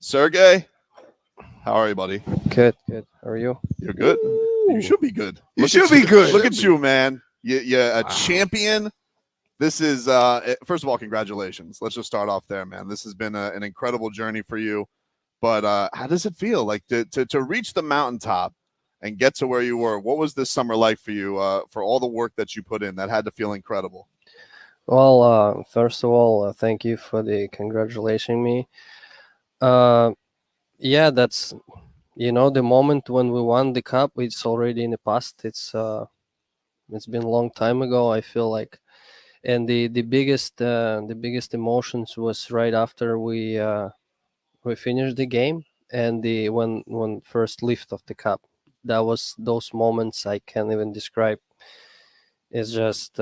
Sergei, how are you, buddy? Good, good. How are you? You're good. You Ooh. should be good. You Look should at be good. Look at you, man. You're a Wow. champion. This is first of all, congratulations. Let's just start off there, man. This has been an incredible journey for you. But how does it feel like to reach the mountaintop and get to where you were? What was this summer like for you? For all the work that you put in, that had to feel incredible. Well, first of all, thank you for the congratulating me. Uh, yeah, that's the moment when we won the cup. It's already in the past. It's been a long time ago. I feel like, and the biggest emotions was right after we finished the game and the when first lift of the cup. That was those moments I can't even describe. It's just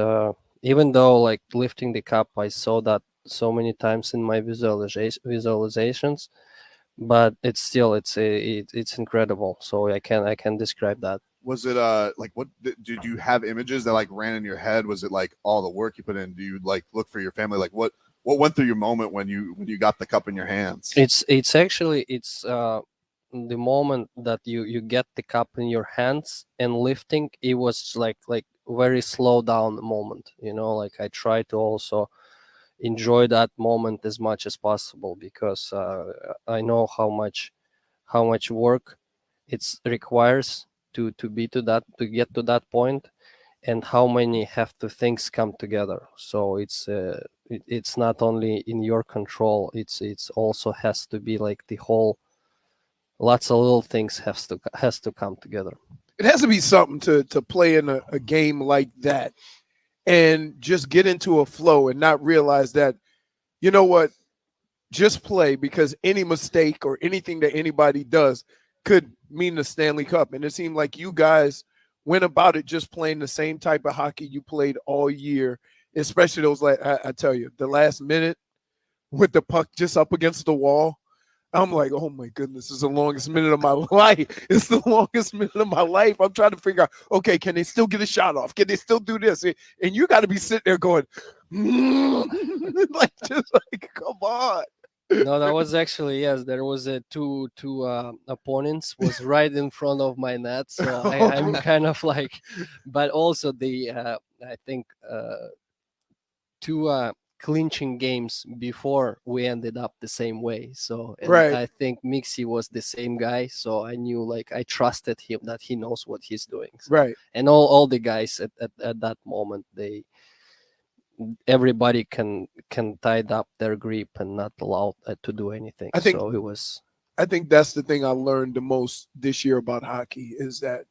even though like lifting the cup, I saw that so many times in my visualizations, but it's incredible. So I can describe that. Was it like what did you have images that like ran in your head? Was it like all the work you put in? Do you like look for your family? Like what went through your moment when you got the cup in your hands? It's actually it's the moment that you get the cup in your hands and lifting. It was like very slow down moment. Like I try to also enjoy that moment as much as possible because I know how much work it requires to get to that point, and how many have to things come together. So it's not only in your control. It's also has to be like the whole. Lots of little things has to come together. It has to be something to play in a game like that and just get into a flow and not realize that, you know what, just play, because any mistake or anything that anybody does could mean the Stanley Cup. And it seemed like you guys went about it just playing the same type of hockey you played all year, especially those, like, I tell you, the last minute with the puck just up against the wall. I'm like, oh my goodness, this is the longest minute of my life. It's the longest minute of my life. I'm trying to figure out, okay, can they still get a shot off? Can they still do this? And you got to be sitting there going, like, just like, come on. No, that was actually, yes. There was a two opponents was right in front of my net, so I'm kind of like, but also the I think two clinching games before we ended up the same way. So, and Right. I think Mixi was the same guy, so I knew, like, I trusted him that he knows what he's doing. So, Right. and all the guys at that moment, everybody can tied up their grip and not allowed to do anything. I think So it was. I think that's the thing I learned the most this year about hockey is that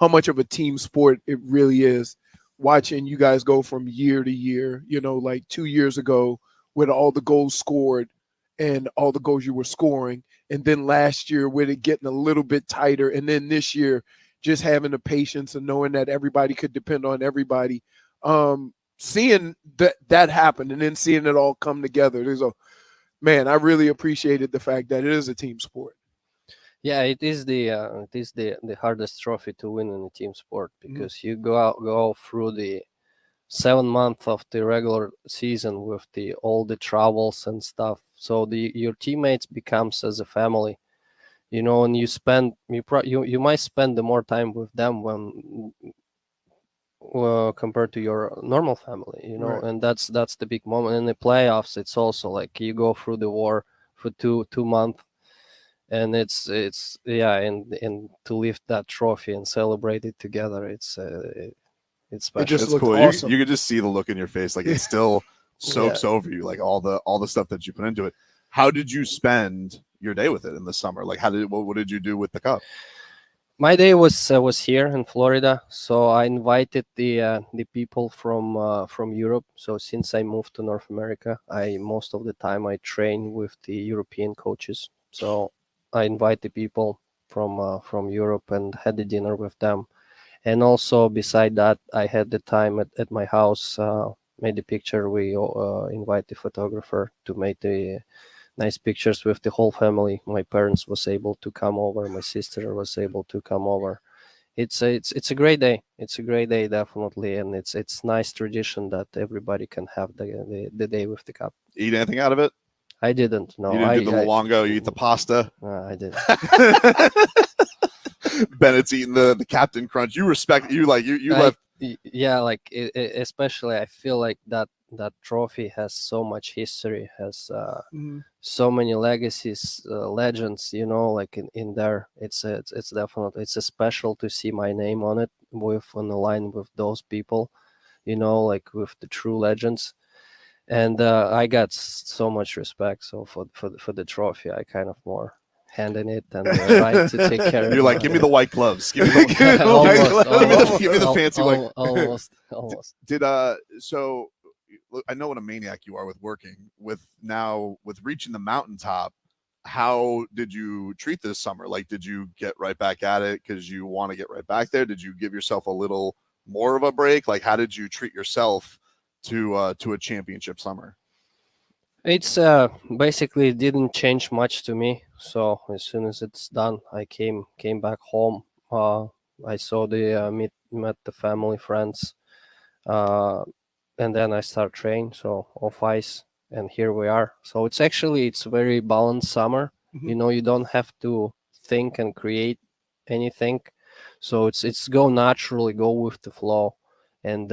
how much of a team sport it really is. Watching you guys go from year to year, like 2 years ago with all the goals scored and all the goals you were scoring, and then last year with it getting a little bit tighter, and then this year just having the patience and knowing that everybody could depend on everybody. Seeing that happen and then seeing it all come together, man, I really appreciated the fact that it is a team sport. Yeah, it is the hardest trophy to win in a team sport, Mhm. because you go through the 7 month of the regular season with all the travels and stuff. So your teammates becomes as a family, and you might spend the more time with them when compared to your normal family, Right. and that's the big moment in the playoffs. It's also like you go through the war for two months, and it's yeah, and to lift that trophy and celebrate it together, it's It special. just It's looked cool. awesome. You could just see the look in your face, like it still soaks over you, like all the stuff that you put into it. How did you spend your day with it in the summer? Like what did you do with the cup? My day was here in Florida, so I invited the people from Europe. So since I moved to North America, I most of the time I train with the European coaches. So I invite the people from Europe and had the dinner with them. And also beside that, I had the time at my house, made the picture. We invite the photographer to make the nice pictures with the whole family. My parents was able to come over. My sister was able to come over. It's a great day. It's a great day, definitely, and it's nice tradition that everybody can have the day with the cup. Eat anything out of it? I didn't. You No, didn't do the Luongo. You eat the pasta. I didn't. Bennett's eating the Captain Crunch. You respect you like you left. Yeah, like especially I feel like that trophy has so much history, has Mhm. so many legacies, legends, like in there. It's definitely it's a special to see my name on it, with on the line with those people, like with the true legends. And I got so much respect. So for the trophy, I kind of more handing it and the right to take care of You're it. like, give me the white gloves. Give me the, almost, give me the fancy white. almost. Did so look, I know what a maniac you are with working with now with reaching the mountaintop. How did you treat this summer? Like, did you get right back at it because you want to get right back there? Did you give yourself a little more of a break? Like, how did you treat yourself to a championship summer? It's basically it didn't change much to me. So as soon as it's done, I came back home. I saw the met the family, friends, uh, and then I start train. So off ice, and here we are. So it's very balanced summer. Mhm. You don't have to think and create anything. So it's go naturally, go with the flow. And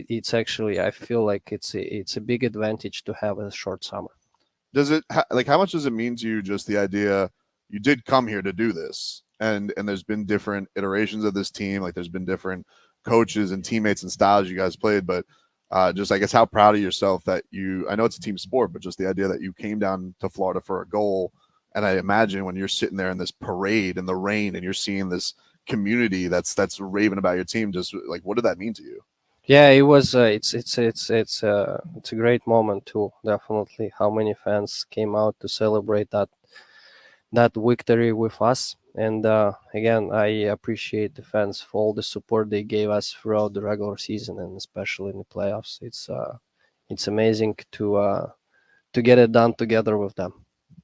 it's actually I feel like it's a big advantage to have a short summer. Does it like how much does it mean to you just the idea you did come here to do this, and there's been different iterations of this team, like there's been different coaches and teammates and styles you guys played, but just I guess how proud of yourself that I know it's a team sport, but just the idea that you came down to Florida for a goal. And I imagine when you're sitting there in this parade in the rain and you're seeing this community that's raving about your team, just like what did that mean to you? Yeah, it was. It's a great moment too. Definitely, how many fans came out to celebrate that victory with us. And again, I appreciate the fans for all the support they gave us throughout the regular season and especially in the playoffs. It's amazing to get it done together with them.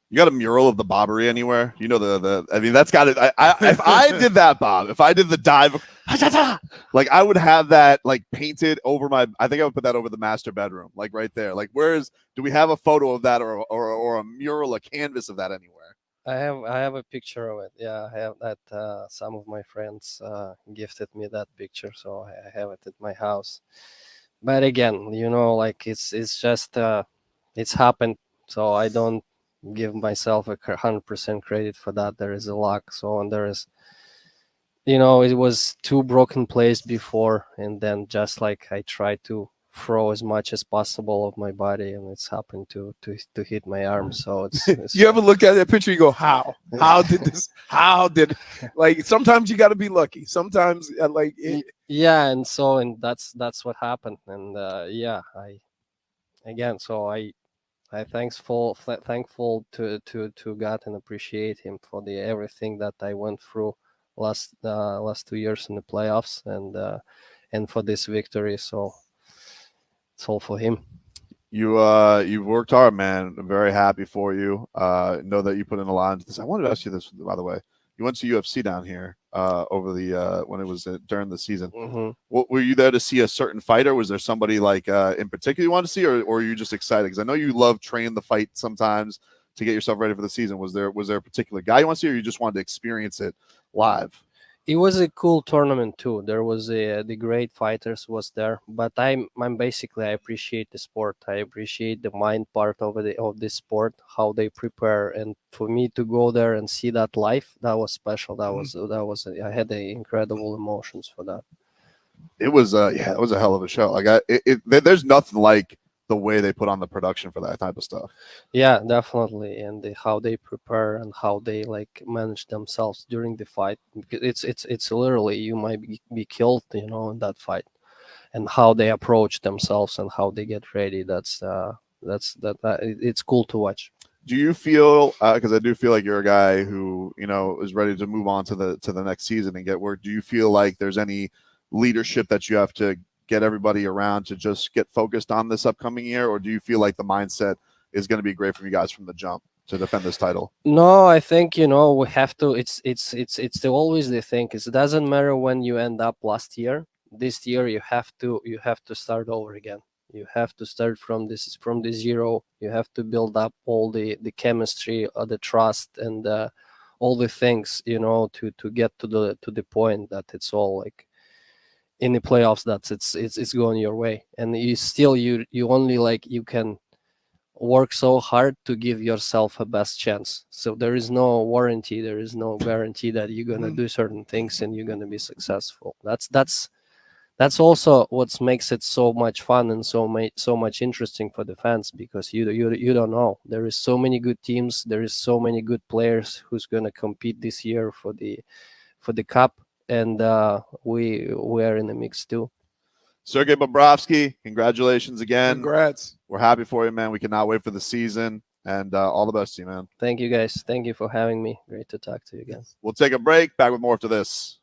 You got a mural of the Bobbery anywhere? You know the I mean that's got it. If I did that, Bob, if I did the dive, like I would have that like painted over my. I think I would put that over the master bedroom, like right there. Like do we have a photo of that or a mural, a canvas of that anywhere? I have a picture of it. Yeah, I have that. Some of my friends gifted me that picture, so I have it at my house. But again, like it's just it's happened, so I don't give myself 100% credit for that. There is a luck, so and there is, it was two broken plays before, and then just like I tried to throw as much as possible of my body, and it's happened to hit my arm. So it's You ever look at that picture? You go, how? How did this? How did? Like sometimes you got to be lucky. Sometimes yeah, and that's what happened. And yeah, I again, so I thankful to God and appreciate Him for the everything that I went through last 2 years in the playoffs, and for this victory. So it's all for Him. You've worked hard, man. I'm very happy for you. Know that you put in a lot into this. I wanted to ask you this, by the way. You went to UFC down here over the when it was during the season. Hmm. What, were you there to see a certain fighter? Was there somebody like in particular you wanted to see, or were you just excited? Because I know you love training the fight sometimes to get yourself ready for the season. Was there a particular guy you want to see, or you just wanted to experience it live? It was a cool tournament too. There was the great fighters was there, but I'm basically I appreciate the sport. I appreciate the mind part of this sport, how they prepare, and for me to go there and see that live, that was special. That was I had the incredible emotions for that. It was yeah, it was a hell of a show. Like there's nothing like the way they put on the production for that type of stuff. Yeah, definitely, and how they prepare and how they like manage themselves during the fight. Because it's literally you might be killed, in that fight, and how they approach themselves and how they get ready. It's cool to watch. Do you feel because I do feel like you're a guy who is ready to move on to the next season and get work? Do you feel like there's any leadership that you have to get everybody around to just get focused on this upcoming year, or do you feel like the mindset is going to be great for you guys from the jump to defend this title? No, I think we have to. Always the thing is it doesn't matter when you end up last year. This year you have to start over again. You have to start from the zero. You have to build up all the chemistry, the trust, and all the things, to get to the point that it's all like in the playoffs, that it's going your way, and you only like you can work so hard to give yourself a best chance. So there is no warranty, there is no guarantee that you're going to do certain things and you're going to be successful. That's also what makes it so much fun and so much interesting for the fans, because you don't know. There is so many good teams, there is so many good players who's going to compete this year for the cup, and we are in the mix too. Sergei Bobrovsky, congratulations again. Congrats. We're happy for you, man. We cannot wait for the season, and all the best to you, man. Thank you, guys. Thank you for having me. Great to talk to you again. We'll take a break. Back with more after this.